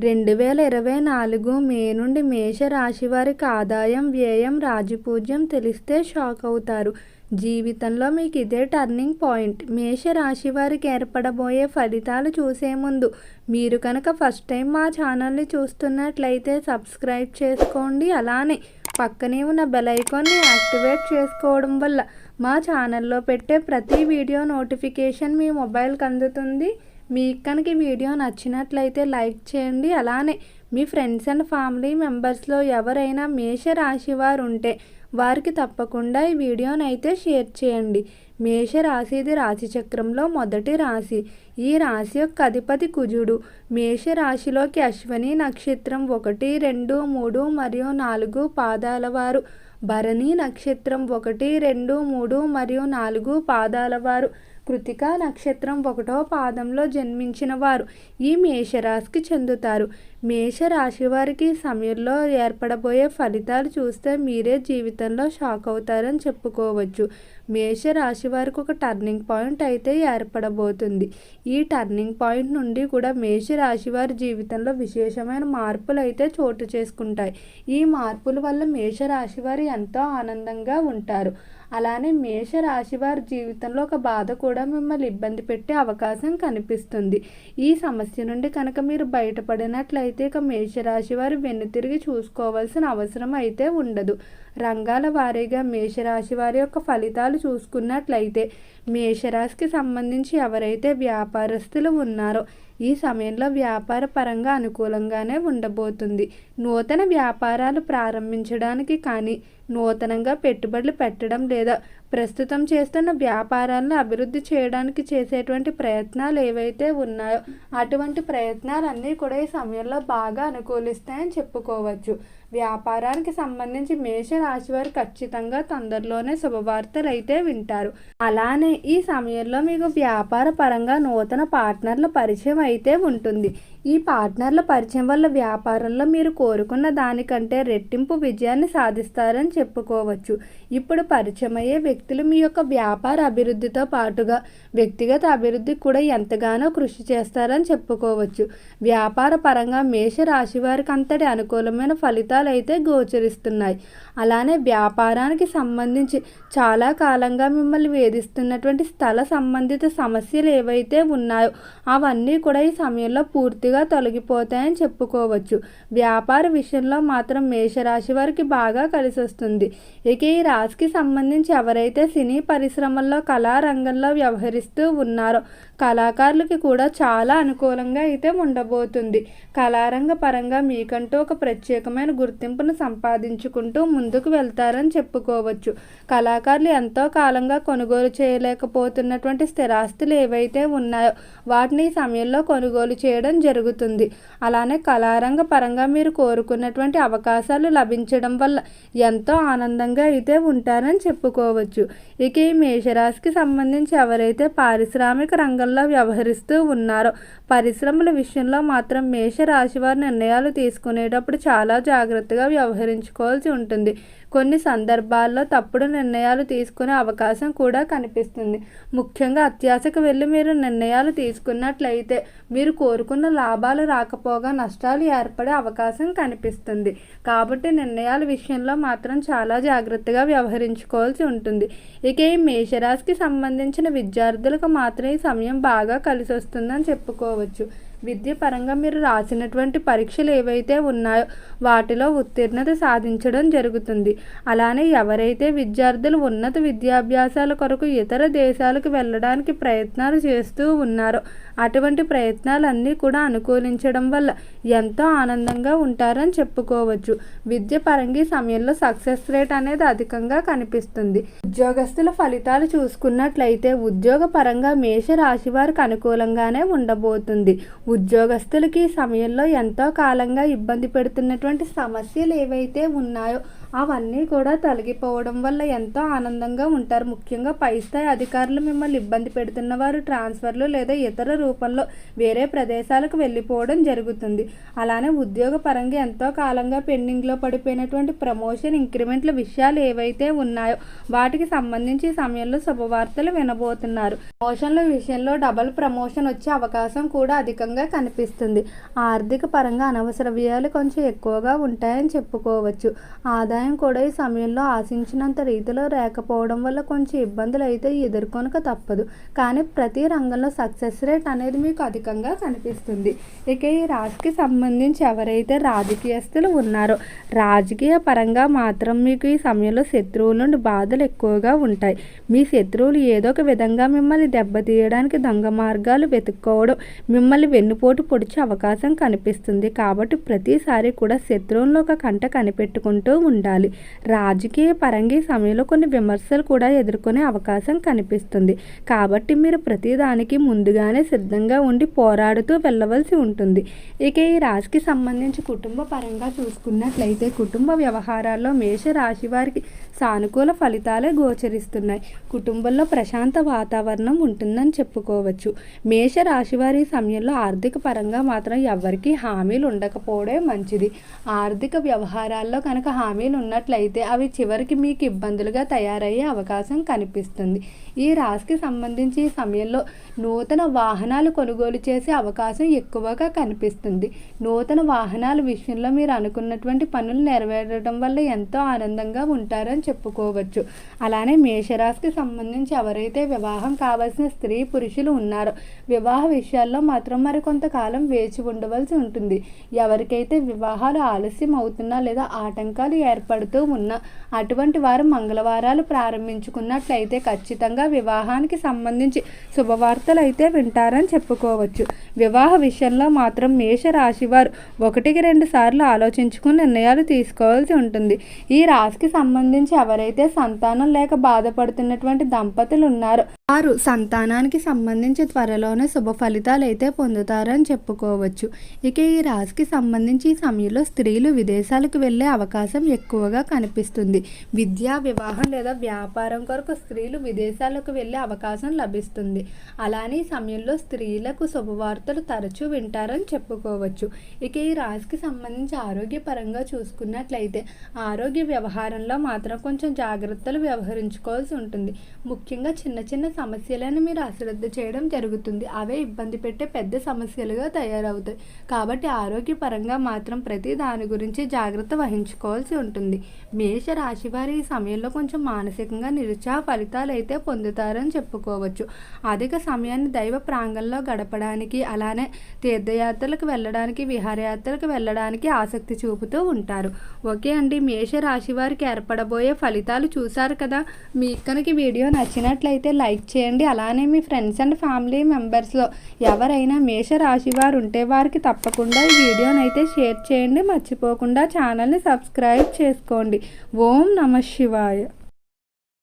2024 మే నుండి మేషరాశి వారికి ఆదాయం, వ్యయం, రాజపూజ్యం తెలిస్తే షాక్ అవుతారు. జీవితంలో మీకు ఇదే టర్నింగ్ పాయింట్. మేషరాశి వారికి ఏర్పడబోయే ఫలితాలు చూసే ముందు మీరు కనుక ఫస్ట్ టైం మా ఛానల్ని చూస్తున్నట్లయితే సబ్స్క్రైబ్ చేసుకోండి. అలానే పక్కనే ఉన్న బెల్ ఐకాన్ని యాక్టివేట్ చేసుకోవడం వల్ల మా ఛానల్లో పెట్టే ప్రతి వీడియో నోటిఫికేషన్ మీ మొబైల్కి అందుతుంది. మీకు కనుక ఈ వీడియో నచ్చినట్లయితే లైక్ చేయండి. అలానే మీ ఫ్రెండ్స్ అండ్ ఫ్యామిలీ మెంబర్స్లో ఎవరైనా మేషరాశి వారు ఉంటే వారికి తప్పకుండా ఈ వీడియోని అయితే షేర్ చేయండి. మేషరాశి ఇది రాశి చక్రంలో మొదటి రాశి. ఈ రాశి యొక్క అధిపతి కుజుడు. మేషరాశిలోకి అశ్విని నక్షత్రం 1, 2, 3 మరియు 4 పాదాల వారు, భరణి నక్షత్రం 1, 2, 3 మరియు 4 పాదాల వారు, కృతికా నక్షత్రం 1వ పాదంలో జన్మించిన వారు ఈ మేషరాశికి చెందుతారు. మేషరాశి వారికి సమయంలో ఏర్పడబోయే ఫలితాలు చూస్తే మీరే జీవితంలో షాక్ అవుతారని చెప్పుకోవచ్చు. మేషరాశి వారికి ఒక టర్నింగ్ పాయింట్ అయితే ఏర్పడబోతుంది. ఈ టర్నింగ్ పాయింట్ నుండి కూడా మేషరాశి వారి జీవితంలో విశేషమైన మార్పులు అయితే చోటు చేసుకుంటాయి. ఈ మార్పుల వల్ల మేషరాశి వారు ఎంతో ఆనందంగా ఉంటారు. అలానే మేషరాశి వారి జీవితంలో ఒక బాధ కూడా మిమ్మల్ని ఇబ్బంది పెట్టే అవకాశం కనిపిస్తుంది. ఈ సమస్య నుండి కనుక మీరు బయటపడినట్లయితే ఇక మేషరాశి వారు వెన్నుతిరిగి చూసుకోవాల్సిన అవసరం అయితే ఉండదు. రంగాల వారీగా మేషరాశి వారి యొక్క ఫలితాలు చూసుకున్నట్లయితే మేషరాశికి సంబంధించి ఎవరైతే వ్యాపారస్తులు ఉన్నారో ఈ సమయంలో వ్యాపార పరంగా అనుకూలంగానే ఉండబోతుంది. నూతన వ్యాపారాలు ప్రారంభించడానికి కానీ, నూతనంగా పెట్టుబడులు పెట్టడం లేదా ప్రస్తుతం చేస్తున్న వ్యాపారాలను అభివృద్ధి చేయడానికి చేసేటువంటి ప్రయత్నాలు ఏవైతే ఉన్నాయో అటువంటి ప్రయత్నాలన్నీ కూడా ఈ సమయంలో బాగా అనుకూలిస్తాయని చెప్పుకోవచ్చు. వ్యాపారానికి సంబంధించి మేషరాశి వారు ఖచ్చితంగా తొందరలోనే శుభవార్తలు అయితే వింటారు. అలానే ఈ సమయంలో మీకు వ్యాపార పరంగా నూతన పార్ట్నర్ల పరిచయం అయితే ఉంటుంది. ఈ పార్ట్నర్ల పరిచయం వల్ల వ్యాపారంలో మీరు కోరుకున్న దానికంటే రెట్టింపు విజయాన్ని సాధిస్తారని చెప్పుకోవచ్చు. ఇప్పుడు పరిచయం అయ్యే వ్యక్తులు మీ యొక్క వ్యాపార అభివృద్ధితో పాటుగా వ్యక్తిగత అభివృద్ధికి కూడా ఎంతగానో కృషి చేస్తారని చెప్పుకోవచ్చు. వ్యాపార పరంగా మేషరాశి వారికి అంతటి అనుకూలమైన ఫలితాలు అయితే గోచరిస్తున్నాయి. అలానే వ్యాపారానికి సంబంధించి చాలా కాలంగా మిమ్మల్ని వేధిస్తున్నటువంటి స్థల సంబంధిత సమస్యలు ఏవైతే ఉన్నాయో అవన్నీ కూడా ఈ సమయంలో పూర్తిగా తొలగిపోతాయని చెప్పుకోవచ్చు. వ్యాపార విషయంలో మాత్రం మేషరాశి వారికి బాగా కలిసి వస్తుంది. ఇక ఈ రాశికి సంబంధించి ఎవరైతే సినీ పరిశ్రమల్లో కళారంగంలో వ్యవహరిస్తూ ఉన్నారో కళాకారులకి కూడా చాలా అనుకూలంగా అయితే ఉండబోతుంది. కళారంగ పరంగా మీకంటూ ఒక ప్రత్యేకమైన గుర్తింపును సంపాదించుకుంటూ ముందుకు వెళ్తారని చెప్పుకోవచ్చు. కళాకారులు ఎంతో కాలంగా కొనుగోలు చేయలేకపోతున్నటువంటి స్థిరాస్తులు ఏవైతే ఉన్నాయో వాటిని ఈ సమయంలో కొనుగోలు చేయడం జరుగుతుంది. అలానే కళారంగ పరంగా మీరు కోరుకున్నటువంటి అవకాశాలు లభించడం వల్ల ఎంతో ఆనందంగా అయితే ఉంటారని చెప్పుకోవచ్చు. ఇక ఈ మేషరాశికి సంబంధించి ఎవరైతే పారిశ్రామిక రంగంలో వ్యవహరిస్తూ ఉన్నారో పరిశ్రమల విషయంలో మాత్రం మేషరాశి వారి నిర్ణయాలు తీసుకునేటప్పుడు చాలా జాగ్రత్తగా వ్యవహరించుకోవాల్సి ఉంటుంది. కొన్ని సందర్భాల్లో తప్పుడు నిర్ణయాలు తీసుకునే అవకాశం కూడా కనిపిస్తుంది. ముఖ్యంగా అత్యాశకు వెళ్ళి మీరు నిర్ణయాలు తీసుకున్నట్లయితే మీరు కోరుకున్న లాభాలు రాకపోగా నష్టాలు ఏర్పడే అవకాశం కనిపిస్తుంది. కాబట్టి నిర్ణయాల విషయంలో మాత్రం చాలా జాగ్రత్తగా వ్యవహరించుకోవాల్సి ఉంటుంది. ఇక ఈ మేషరాశికి సంబంధించిన విద్యార్థులకు మాత్రం ఈ సమయం బాగా కలిసి వస్తుందని చెప్పుకోవచ్చు. విద్య పరంగా మీరు రాసినటువంటి పరీక్షలు ఏవైతే ఉన్నాయో వాటిలో ఉత్తీర్ణత సాధించడం జరుగుతుంది. అలానే ఎవరైతే విద్యార్థులు ఉన్నత విద్యాభ్యాసాల కొరకు ఇతర దేశాలకు వెళ్ళడానికి ప్రయత్నాలు చేస్తూ ఉన్నారో అటువంటి ప్రయత్నాలన్నీ కూడా అనుకూలించడం వల్ల ఎంతో ఆనందంగా ఉంటారని చెప్పుకోవచ్చు. విద్య పరంగా ఈ సమయంలో సక్సెస్ రేట్ అనేది అధికంగా కనిపిస్తుంది. ఉద్యోగస్తుల ఫలితాలు చూసుకున్నట్లయితే ఉద్యోగ పరంగా మేషరాశి వారికి అనుకూలంగానే ఉండబోతుంది. ఉద్యోగస్తులకి ఈ సమయంలో ఎంతో కాలంగా ఇబ్బంది పెడుతున్నటువంటి సమస్యలు ఏవైతే ఉన్నాయో అవన్నీ కూడా తొలగిపోవడం వల్ల ఎంతో ఆనందంగా ఉంటారు. ముఖ్యంగా పై స్థాయి అధికారులు మిమ్మల్ని ఇబ్బంది పెడుతున్న వారు ట్రాన్స్ఫర్లు లేదా ఇతర రూపంలో వేరే ప్రదేశాలకు వెళ్ళిపోవడం జరుగుతుంది. అలానే ఉద్యోగ పరంగా ఎంతో కాలంగా పెండింగ్లో పడిపోయినటువంటి ప్రమోషన్, ఇంక్రిమెంట్ల విషయాలు ఏవైతే ఉన్నాయో వాటికి రాశికి సంబంధించి ఈ సమయంలో శుభవార్తలు వినబోతున్నారు. ప్రమోషన్ల విషయంలో డబుల్ ప్రమోషన్ వచ్చే అవకాశం కూడా అధికంగా కనిపిస్తుంది. ఆర్థిక పరంగా అనవసర వ్యయాలు కొంచెం ఎక్కువగా ఉంటాయని చెప్పుకోవచ్చు. ఆదాయం కూడా ఈ సమయంలో ఆశించినంత రీతిలో లేకపోవడం వల్ల కొంచెం ఇబ్బందులు అయితే ఎదుర్కొనక తప్పదు. కానీ ప్రతి రంగంలో సక్సెస్ రేట్ అనేది మీకు అధికంగా కనిపిస్తుంది. ఇక ఈ రాశికి సంబంధించి ఎవరైతే రాజకీయస్తులు ఉన్నారో రాజకీయ పరంగా మాత్రం మీకు ఈ సమయంలో శత్రువుల నుండి బాధలు ఎక్కువగా ఉంటాయి. మీ శత్రువులు ఏదో ఒక విధంగా మిమ్మల్ని దెబ్బతీయడానికి దొంగ మార్గాలు వెతుక్కోవడం, మిమ్మల్ని వెన్నుపోటు పొడిచే అవకాశం కనిపిస్తుంది. కాబట్టి ప్రతిసారి కూడా శత్రువులను ఒక కంట కనిపెట్టుకుంటూ ఉండాలి. రాజకీయ పరంగా ఈ సమయంలో కొన్ని విమర్శలు కూడా ఎదుర్కొనే అవకాశం కనిపిస్తుంది. కాబట్టి మీరు ప్రతిదానికి ముందుగానే సిద్ధంగా ఉండి పోరాడుతూ వెళ్ళవలసి ఉంటుంది. ఇక ఈ రాశికి సంబంధించి కుటుంబ పరంగా చూసుకున్నట్లయితే కుటుంబ వ్యవహారాల్లో మేష రాశి వారికి సానుకూల ఫలితాలే గోచరిస్తున్నాయి. కుటుంబంలో ప్రశాంత వాతావరణం ఉంటుందని చెప్పుకోవచ్చు. మేష రాశి వారి సమయంలో ఆర్థిక పరంగా మాత్రం ఎవరికి హామీలు ఉండకపోవడే మంచిది. ఆర్థిక వ్యవహారాల్లో కనుక హామీలు ఉన్నట్లయితే అవి చివరికి మీకు ఇబ్బందులుగా తయారయ్యే అవకాశం కనిపిస్తుంది. ఈ రాశికి సంబంధించి ఈ సమయంలో నూతన వాహనాలు కొనుగోలు చేసే అవకాశం ఎక్కువగా కనిపిస్తుంది. నూతన వాహనాల విషయంలో మీరు అనుకున్నటువంటి పనులు నెరవేరడం వల్ల ఎంతో ఆనందంగా ఉంటారని చెప్పుకోవచ్చు. అలానే మేషరాశికి సంబంధించి ఎవరైతే వివాహం కావాల్సిన స్త్రీ పురుషులు ఉన్నారో వివాహ విషయాల్లో మాత్రం మరి కొంతకాలం వేచి ఉండవలసి ఉంటుంది. ఎవరికైతే వివాహాలు ఆలస్యం అవుతున్నా లేదా ఆటంకాలు ఏర్పడుతూ ఉన్నా అటువంటి వారు మంగళవారాలు ప్రారంభించుకున్నట్లయితే ఖచ్చితంగా వివాహానికి సంబంధించి శుభవార్తలు అయితే వింటారని చెప్పుకోవచ్చు. వివాహ విషయంలో మాత్రం మేషరాశి వారు 1-2 సార్లు ఆలోచించుకుని నిర్ణయాలు తీసుకోవాల్సి ఉంటుంది. ఈ రాశికి సంబంధించి ఎవరైతే సంతానం లేక బాధపడుతున్నటువంటి దంపతులు ఉన్నారో వారు సంతానానికి సంబంధించి త్వరలోనే శుభ ఫలితాలు అయితే పొందుతారని చెప్పుకోవచ్చు. ఇక ఈ రాశికి సంబంధించి ఈ సమయంలో స్త్రీలు విదేశాలకు వెళ్ళే అవకాశం ఎక్కువగా కనిపిస్తుంది. విద్య, వివాహం లేదా వ్యాపారం కొరకు స్త్రీలు విదేశాలకు వెళ్ళే అవకాశం లభిస్తుంది. అలానే ఈ సమయంలో స్త్రీలకు శుభవార్తలు తరచూ వింటారని చెప్పుకోవచ్చు. ఇక ఈ రాశికి సంబంధించి ఆరోగ్యపరంగా చూసుకున్నట్లయితే ఆరోగ్య వ్యవహారంలో మాత్రం కొంచెం జాగ్రత్తలు వ్యవహరించుకోవాల్సి ఉంటుంది. ముఖ్యంగా చిన్న చిన్న సమస్యలను మీరు అశ్రద్ధ చేయడం జరుగుతుంది. అవే ఇబ్బంది పెట్టే పెద్ద సమస్యలుగా తయారవుతాయి. కాబట్టి ఆరోగ్యపరంగా మాత్రం ప్రతి దాని గురించి జాగ్రత్త వహించుకోవాల్సి ఉంటుంది. మేష రాశి వారి ఈ సమయంలో కొంచెం మానసికంగా నిరుత్సాహ ఫలితాలు అయితే పొందుతారని చెప్పుకోవచ్చు. అధిక సమయాన్ని దైవ ప్రాంగణంలో గడపడానికి అలానే తీర్థయాత్రలకు వెళ్ళడానికి విహారయాత్రలకు వెళ్ళడానికి ఆసక్తి చూపుతూ ఉంటారు. ఓకే అండి, మేష రాశి వారికి ఏర్పడబోయే ఫలితాలు చూశారు కదా. మీకు కనుక వీడియో నచ్చినట్లయితే లైక్ చేయండి. అలానే మీ ఫ్రెండ్స్ అండ్ ఫ్యామిలీ మెంబర్స్లో ఎవరైనా మేష రాశి వారు ఉంటే వారికి తప్పకుండా ఈ వీడియోని అయితే షేర్ చేయండి. మర్చిపోకుండా ఛానల్ని సబ్స్క్రైబ్ చేసుకోండి. ఓం నమః శివాయ.